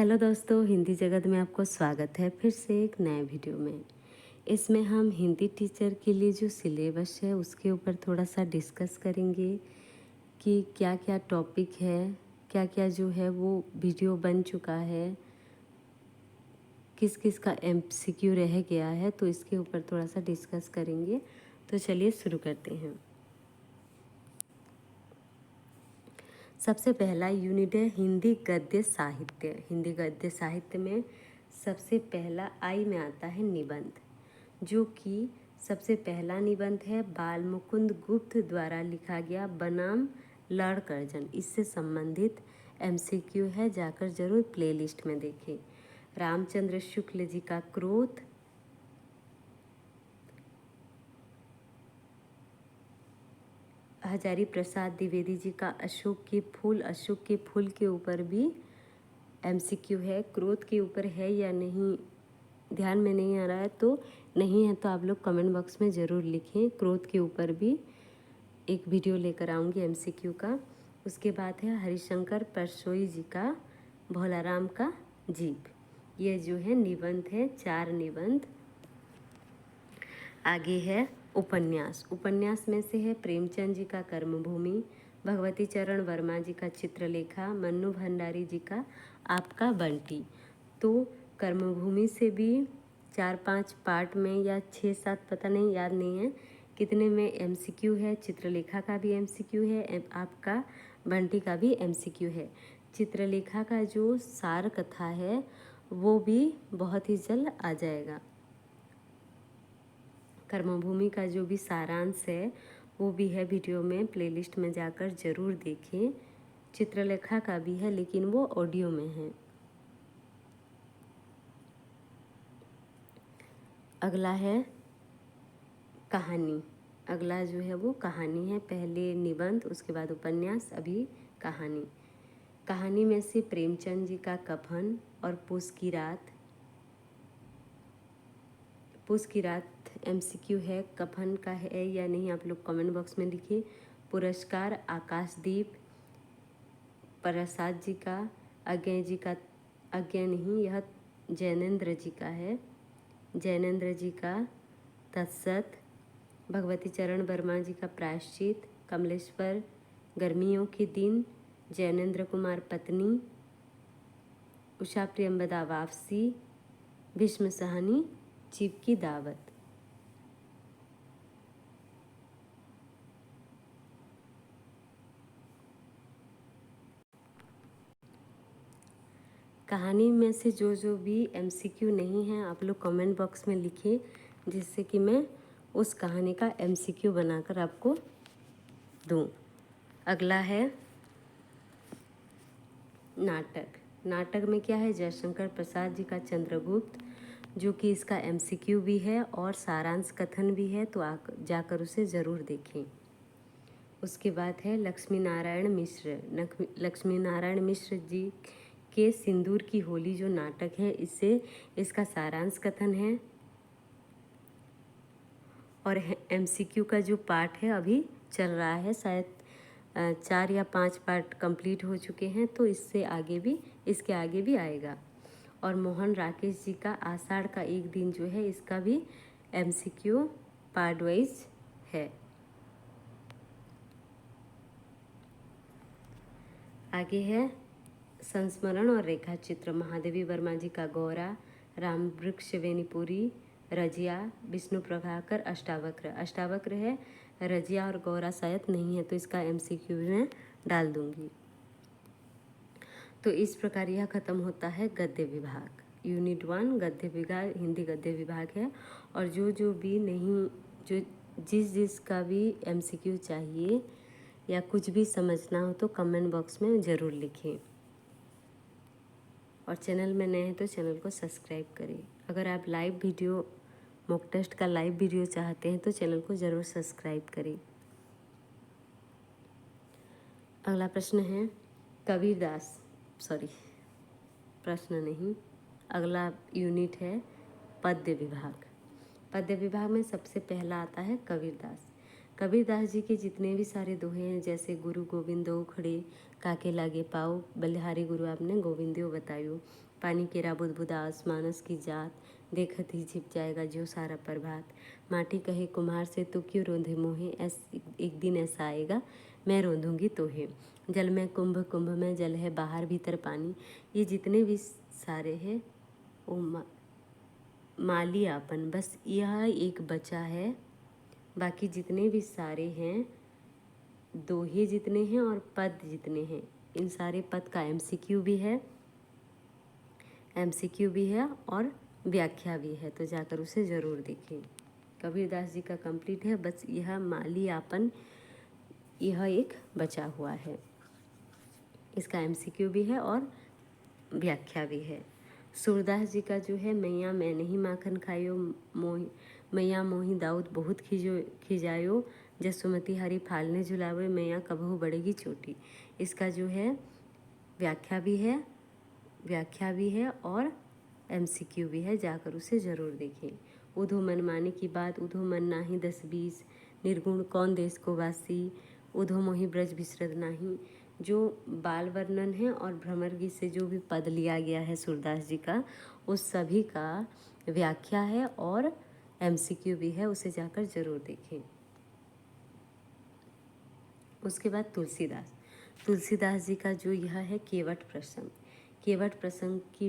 Hello दोस्तों, हिंदी जगत में आपको स्वागत है फिर से एक नए वीडियो में। इसमें हम हिंदी टीचर के लिए जो सिलेबस है उसके ऊपर थोड़ा सा डिस्कस करेंगे कि क्या क्या टॉपिक है, क्या क्या जो है वो वीडियो बन चुका है, किस किस का एमसीक्यू रह गया है, तो इसके ऊपर थोड़ा सा डिस्कस करेंगे। तो चलिए शुरू करते हैं। सबसे पहला यूनिट है हिंदी गद्य साहित्य। हिंदी गद्य साहित्य में सबसे पहला आई में आता है निबंध, जो कि सबसे पहला निबंध है बाल मुकुंद गुप्त द्वारा लिखा गया बनाम लड़ अर्जन। इससे संबंधित एमसीक्यू है, जाकर जरूर प्लेलिस्ट में देखें। रामचंद्र शुक्ल जी का क्रोध, हजारी प्रसाद द्विवेदी जी का अशोक के फूल। अशोक के फूल के ऊपर भी एमसीक्यू है। क्रोध के ऊपर है या नहीं ध्यान में नहीं आ रहा है, तो नहीं है तो आप लोग कमेंट बॉक्स में ज़रूर लिखें। क्रोध के ऊपर भी एक वीडियो लेकर आऊँगी एमसीक्यू का। उसके बाद है हरिशंकर परसोई जी का भोलाराम का जीप। ये जो है निबंध है, 4 निबंध। आगे है उपन्यास। उपन्यास में से है प्रेमचंद जी का कर्मभूमि, भगवती चरण वर्मा जी का चित्रलेखा, मन्नू भंडारी जी का आपका बंटी। तो कर्मभूमि से भी 4-5 पार्ट में या 6-7 पता नहीं, याद नहीं है कितने में एमसीक्यू है। चित्रलेखा का भी एमसीक्यू है, आपका बंटी का भी एमसीक्यू है। चित्रलेखा का जो सार कथा है वो भी बहुत ही जल्द आ जाएगा। कर्मभूमि का जो भी सारांश है वो भी है वीडियो में, प्लेलिस्ट में जाकर ज़रूर देखें। चित्रलेखा का भी है लेकिन वो ऑडियो में है। अगला है कहानी। अगला जो है वो कहानी है। पहले निबंध, उसके बाद उपन्यास, अभी कहानी। कहानी में से प्रेमचंद जी का कफन और पूस की रात। पूस की रात एमसीक्यू है, कफन का है या नहीं आप लोग कमेंट बॉक्स में लिखिए। पुरस्कार आकाशदीप प्रसाद जी का, अज्ञा जी का, अज्ञा नहीं, यह जैनेन्द्र जी का है, जैनेन्द्र जी का तत्सत। भगवती चरण वर्मा जी का प्रायश्चित, कमलेश्वर गर्मियों के दिन, जैनेन्द्र कुमार पत्नी, उषा प्रियंबदा वापसी, भीष्म सहनी चीप की दावत। कहानी में से जो भी एमसीक्यू नहीं है आप लोग कमेंट बॉक्स में लिखिए, जिससे कि मैं उस कहानी का एमसीक्यू बनाकर आपको दूँ। अगला है नाटक। नाटक में क्या है, जयशंकर प्रसाद जी का चंद्रगुप्त, जो कि इसका एमसीक्यू भी है और सारांश कथन भी है, तो जाकर उसे ज़रूर देखें। उसके बाद है लक्ष्मी नारायण मिश्र। लक्ष्मी नारायण मिश्र जी के सिंदूर की होली जो नाटक है, इससे इसका सारांश कथन है और एमसीक्यू का जो पार्ट है अभी चल रहा है, शायद 4 या 5 पार्ट कंप्लीट हो चुके हैं, तो इससे आगे भी, इसके आगे भी आएगा। और मोहन राकेश जी का आषाढ़ का एक दिन जो है, इसका भी एमसीक्यू पार्ट वाइज है। आगे है संस्मरण और रेखा चित्र। महादेवी वर्मा जी का गौरा, राम वृक्ष वेणीपुरी, रजिया, विष्णु प्रभाकर अष्टावक्र। अष्टावक्र है, रजिया और गौरा शायद नहीं है, तो इसका एमसीक्यू में डाल दूंगी। तो इस प्रकार यह खत्म होता है गद्य विभाग। यूनिट 1 गद्य विभाग, हिंदी गद्य विभाग है। और जो भी नहीं, जो जिसका भी एमसीक्यू चाहिए या कुछ भी समझना हो तो कमेंट बॉक्स में ज़रूर लिखें। और चैनल में नए हैं तो चैनल को सब्सक्राइब करें। अगर आप लाइव वीडियो, मॉक टेस्ट का लाइव वीडियो चाहते हैं तो चैनल को ज़रूर सब्सक्राइब करें। अगला प्रश्न है कबीरदास, सॉरी प्रश्न नहीं, अगला यूनिट है पद्य विभाग। पद्य विभाग में सबसे पहला आता है कबीरदास। कबीरदास जी के जितने भी सारे दोहे हैं, जैसे गुरु गोविंदो खड़े काके लागे पाओ, बलिहारी गुरु आपने गोविंदियो बतायो, पानी केरा बुदबुदास मानस की जात, देखत ही छिप जाएगा जो सारा प्रभात, माटी कहे कुम्हार से तो क्यों रोंधे मोहे, एक दिन ऐसा आएगा मैं रोंधूंगी तोहे, जल में कुंभ कुंभ में जल है बाहर भीतर पानी। ये जितने भी सारे हैं वो माली आपन, बस यह एक बचा है। बाकी जितने भी सारे हैं, दोहे जितने हैं और पद जितने हैं, इन सारे पद का एमसीक्यू भी है, और व्याख्या भी है, तो जाकर उसे ज़रूर देखें। कबीरदास जी का कंप्लीट है, बस यह माली आपन यह एक बचा हुआ है। इसका एमसीक्यू भी है और व्याख्या भी है। सूरदास जी का जो है, मैया मैं नहीं माखन खायो, मैया मोही दाऊद बहुत खिजायो, जसुमती हरी फालने झुलावे, मैया कबहू बढ़ेगी चोटी। इसका जो है व्याख्या भी है और एमसीक्यू भी है, जाकर उसे ज़रूर देखें। उधो मन माने की बात, उधो मन नाही 10-20, निर्गुण कौन देश को वासी, उधो मोहि ब्रज बिसरत नाही। जो बाल वर्णन है और भ्रमर गीत से जो भी पद लिया गया है सूरदास जी का, उस सभी का व्याख्या है और एमसीक्यू भी है, उसे जाकर ज़रूर देखें। उसके बाद तुलसीदास जी का जो यह है केवट प्रसंग की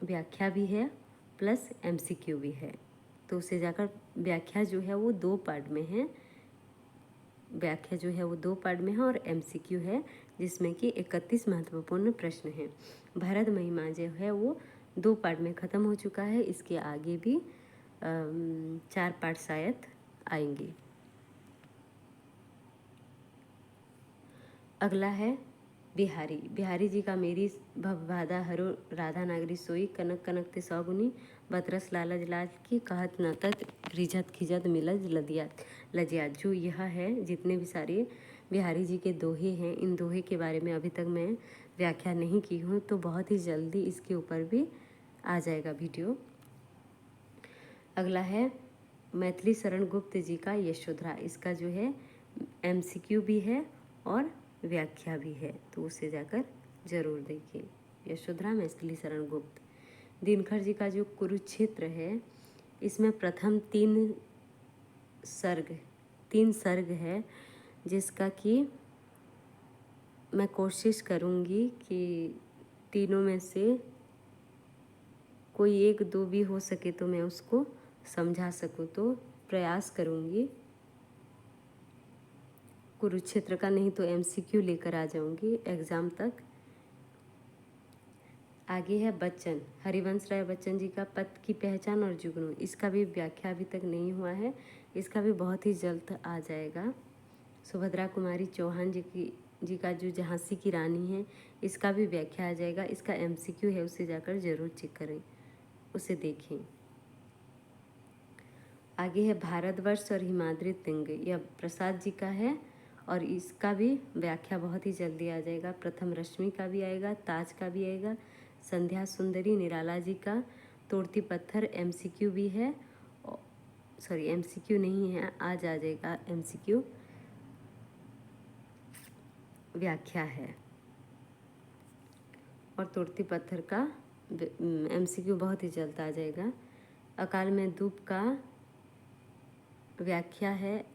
व्याख्या भी है प्लस एमसीक्यू भी है, तो उसे जाकर व्याख्या जो है वो 2 पार्ट में है, और एमसीक्यू है जिसमें कि 31 महत्वपूर्ण प्रश्न हैं। भरत महिमा जो है वो 2 पार्ट में ख़त्म हो चुका है, इसके आगे भी 4 पार्ट शायद आएंगे। अगला है बिहारी जी का मेरी भवबाधा हरो राधा नागरी सोई, कनक कनक ते सौगुनी, बतरस लालज लाज की, कहत न तत रिझत खिजत मिलज लजियात। जो यह है, जितने भी सारे बिहारी जी के दोहे हैं, इन दोहे के बारे में अभी तक मैं व्याख्या नहीं की हूँ, तो बहुत ही जल्दी इसके ऊपर भी आ जाएगा वीडियो। अगला है मैथिली शरण गुप्त जी का यशोधरा। इसका जो है एमसीक्यू भी है और व्याख्या भी है, तो उसे जाकर जरूर देखिए। यशोधरा मैथिली शरण गुप्त। दिनकर जी का जो कुरुक्षेत्र है, इसमें प्रथम 3 सर्ग है, जिसका कि मैं कोशिश करूँगी कि तीनों में से कोई 1-2 भी हो सके तो मैं उसको समझा सकूँ, तो प्रयास करूँगी। कुरुक्षेत्र का नहीं तो एमसीक्यू लेकर आ जाऊँगी एग्ज़ाम तक। आगे है बच्चन, हरिवंश राय बच्चन जी का पद की पहचान और जुगनू। इसका भी व्याख्या अभी तक नहीं हुआ है, इसका भी बहुत ही जल्द आ जाएगा। सुभद्रा कुमारी चौहान जी का जो झांसी की रानी है, इसका भी व्याख्या आ जाएगा। इसका एमसीक्यू है, उसे जाकर जरूर चेक करें, उसे देखें। आगे है भारतवर्ष और हिमाद्री तिंग, यह प्रसाद जी का है और इसका भी व्याख्या बहुत ही जल्दी आ जाएगा। प्रथम रश्मि का भी आएगा, ताज का भी आएगा, संध्या सुंदरी निराला जी का, तोड़ती पत्थर एमसीक्यू भी है, सॉरी एमसीक्यू नहीं है, आज आ जाएगा एमसीक्यू, व्याख्या है। और तोड़ती पत्थर का एमसीक्यू बहुत ही जल्द आ जाएगा। अकाल में धूप का व्याख्या है,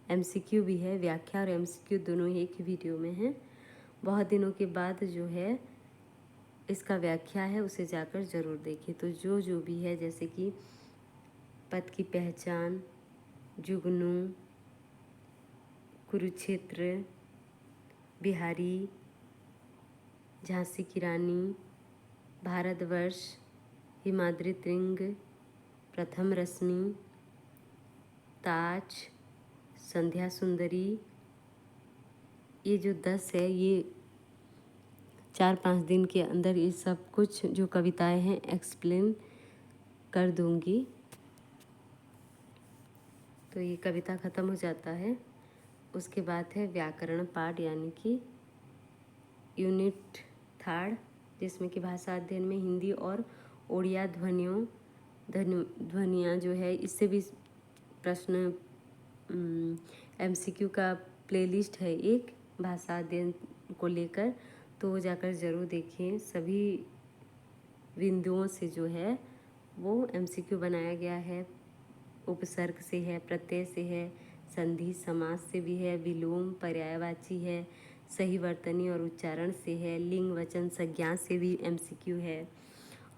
एमसीक्यू भी है, व्याख्या और एमसीक्यू दोनों ही एक ही वीडियो में है। बहुत दिनों के बाद जो है इसका व्याख्या है, उसे जाकर ज़रूर देखिए। तो जो भी है, जैसे कि पद की पहचान, जुगनू, कुरुक्षेत्र, बिहारी, झांसी की रानी, भारतवर्ष, हिमाद्री तिंग, प्रथम रश्मि, ताज, संध्या सुंदरी, ये जो 10 है, ये 4-5 दिन के अंदर ये सब कुछ जो कविताएं हैं एक्सप्लेन कर दूंगी। तो ये कविता ख़त्म हो जाता है। उसके बाद है व्याकरण पाठ, यानी कि यूनिट 3, जिसमें कि भाषा अध्ययन में हिंदी और ओडिया ध्वनियों ध्वनियाँ जो है, इससे भी प्रश्न MCQ का प्लेलिस्ट है एक भाषा अध्ययन को लेकर, तो जाकर ज़रूर देखें। सभी बिंदुओं से जो है वो MCQ बनाया गया है। उपसर्ग से है, प्रत्यय से है, संधि समास से भी है, विलोम पर्यायवाची है, सही वर्तनी और उच्चारण से है, लिंग वचन संज्ञा से भी MCQ है।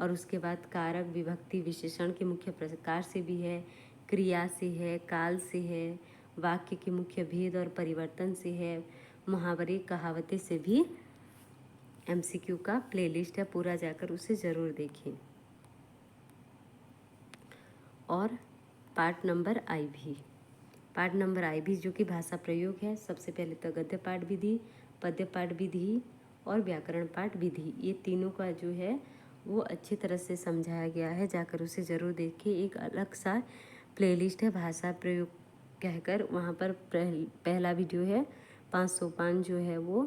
और उसके बाद कारक विभक्ति विशेषण के मुख्य प्रकार से भी है, क्रिया से है, काल से है, वाक्य के मुख्य भेद और परिवर्तन से है, मुहावरे कहावतें से भी MCQ का प्लेलिस्ट है। पूरा जाकर उसे ज़रूर देखें। और पार्ट नंबर आई भी जो कि भाषा प्रयोग है। सबसे पहले तो गद्य पाठ विधि, पद्य पाठ विधि और व्याकरण पाठ विधि, ये तीनों का जो है वो अच्छी तरह से समझाया गया है। जाकर उसे ज़रूर देखिए। एक अलग सा प्लेलिस्ट है भाषा प्रयोग कहकर, वहाँ पर पहला वीडियो है 5 सोपान जो है वो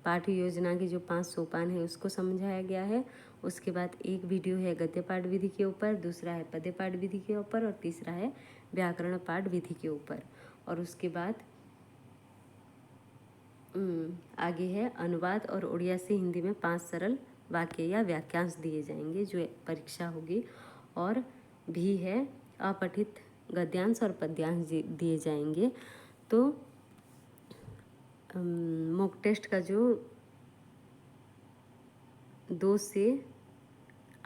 पाठ योजना के जो 5 सोपान है उसको समझाया गया है। उसके बाद एक वीडियो है गद्य पाठ विधि के ऊपर, दूसरा है पद्य पाठ विधि के ऊपर और तीसरा है व्याकरण पाठ विधि के ऊपर। और उसके बाद आगे है अनुवाद और उड़िया से हिंदी में 5 सरल वाक्य या वाक्यांश दिए जाएंगे जो परीक्षा होगी। और भी है अपठित गद्यांश और पद्यांश दिए जाएंगे। तो मॉक टेस्ट का जो 2 से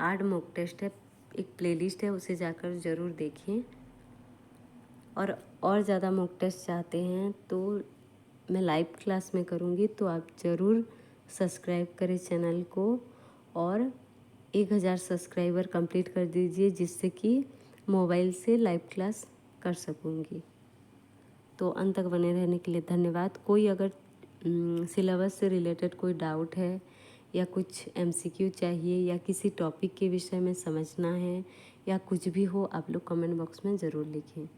8 मॉक टेस्ट है, एक प्लेलिस्ट है, उसे जाकर ज़रूर देखें। और ज़्यादा मॉक टेस्ट चाहते हैं तो मैं लाइव क्लास में करूँगी, तो आप ज़रूर सब्सक्राइब करें चैनल को और 1000 सब्सक्राइबर कंप्लीट कर दीजिए, जिससे कि मोबाइल से लाइव क्लास कर सकूँगी। तो अंत तक बने रहने के लिए धन्यवाद। कोई अगर सिलेबस से रिलेटेड कोई डाउट है या कुछ MCQ चाहिए या किसी टॉपिक के विषय में समझना है या कुछ भी हो, आप लोग कमेंट बॉक्स में ज़रूर लिखें।